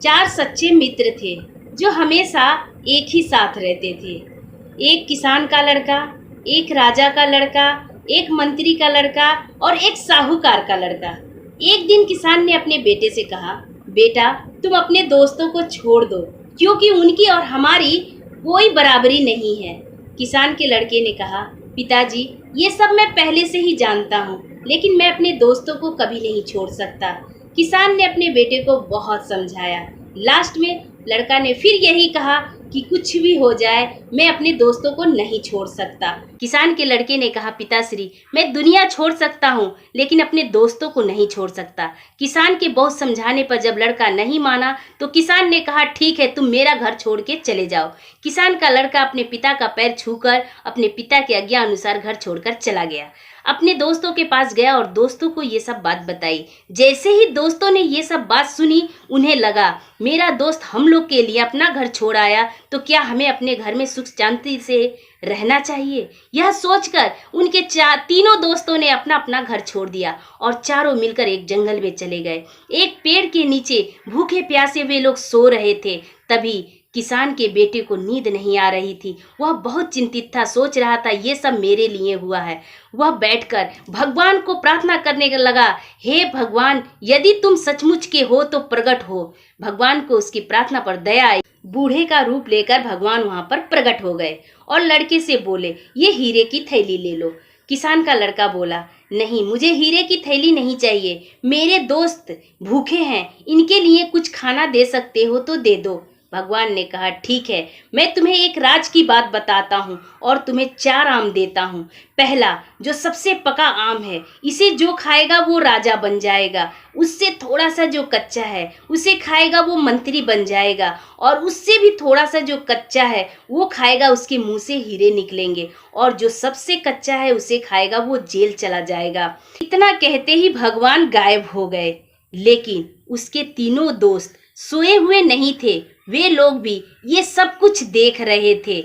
चार सच्चे मित्र थे जो हमेशा एक ही साथ रहते थे। एक किसान का लड़का, एक राजा का लड़का, एक मंत्री का लड़का और एक साहूकार का लड़का। एक दिन किसान ने अपने बेटे से कहा, बेटा तुम अपने दोस्तों को छोड़ दो क्योंकि उनकी और हमारी कोई बराबरी नहीं है। किसान के लड़के ने कहा, पिताजी ये सब मैं पहले से ही जानता हूँ, लेकिन मैं अपने दोस्तों को कभी नहीं छोड़ सकता। किसान ने अपने बेटे को बहुत समझाया। लास्ट में लड़का ने फिर यही कहा कि कुछ भी हो जाए मैं अपने दोस्तों को नहीं छोड़ सकता। किसान के लड़के ने कहा, पिताश्री मैं दुनिया छोड़ सकता हूँ लेकिन अपने दोस्तों को नहीं छोड़ सकता। किसान के बहुत समझाने पर जब लड़का नहीं माना तो किसान ने कहा, ठीक है तुम मेरा घर छोड़ के चले जाओ। किसान का लड़का अपने पिता का पैर छूकर अपने पिता की आज्ञा अनुसार घर छोड़कर चला गया। अपने दोस्तों के पास गया और दोस्तों को ये सब बात बताई। जैसे ही दोस्तों ने ये सब बात सुनी उन्हें लगा, मेरा दोस्त हम लोग के लिए अपना घर छोड़ आया तो क्या हमें अपने घर में सुख शांति से रहना चाहिए। यह सोचकर उनके तीनों दोस्तों ने अपना अपना घर छोड़ दिया और चारों मिलकर एक जंगल में चले गए। एक पेड़ के नीचे भूखे प्यासे वे लोग सो रहे थे। तभी किसान के बेटे को नींद नहीं आ रही थी। वह बहुत चिंतित था, सोच रहा था ये सब मेरे लिए हुआ है। वह बैठकर भगवान को प्रार्थना करने लगा, हे भगवान यदि तुम सचमुच के हो तो प्रकट हो। भगवान को उसकी प्रार्थना पर दया आई। बूढ़े का रूप लेकर भगवान वहां पर प्रकट हो गए और लड़के से बोले, ये हीरे की थैली ले लो। किसान का लड़का बोला, नहीं मुझे हीरे की थैली नहीं चाहिए, मेरे दोस्त भूखे हैं, इनके लिए कुछ खाना दे सकते हो तो दे दो। भगवान ने कहा, ठीक है मैं तुम्हें एक राज की बात बताता हूँ और तुम्हें 4 आम देता हूँ। पहला जो सबसे पका आम है, इसे जो खाएगा वो राजा बन जाएगा। उससे थोड़ा सा जो कच्चा है उसे खाएगा वो मंत्री बन जाएगा, और उससे भी थोड़ा सा जो कच्चा है वो खाएगा उसके मुंह से हीरे निकलेंगे, और जो सबसे कच्चा है उसे खाएगा वो जेल चला जाएगा। इतना कहते ही भगवान गायब हो गए। लेकिन उसके तीनों दोस्त सोए हुए नहीं थे, वे लोग भी ये सब कुछ देख रहे थे।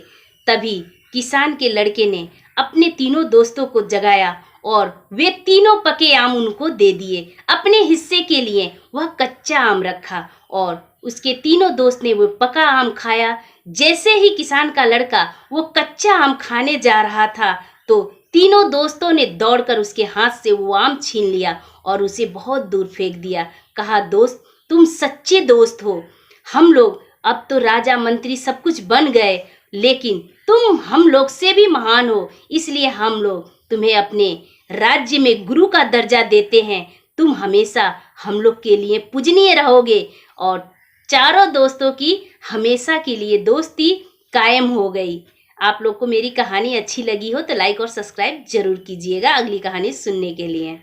तभी किसान के लड़के ने अपने तीनों दोस्तों को जगाया और वे तीनों पके आम उनको दे दिए। अपने हिस्से के लिए वह कच्चा आम रखा और उसके तीनों दोस्त ने वो पका आम खाया। जैसे ही किसान का लड़का वो कच्चा आम खाने जा रहा था तो तीनों दोस्तों ने दौड़कर उसके हाथ से वो आम छीन लिया और उसे बहुत दूर फेंक दिया। कहा, दोस्त तुम सच्चे दोस्त हो। हम लोग अब तो राजा मंत्री सब कुछ बन गए, लेकिन तुम हम लोग से भी महान हो, इसलिए हम लोग तुम्हें अपने राज्य में गुरु का दर्जा देते हैं। तुम हमेशा हम लोग के लिए पूजनीय रहोगे। और चारों दोस्तों की हमेशा के लिए दोस्ती कायम हो गई। आप लोग को मेरी कहानी अच्छी लगी हो तो लाइक और सब्सक्राइब जरूर कीजिएगा अगली कहानी सुनने के लिए।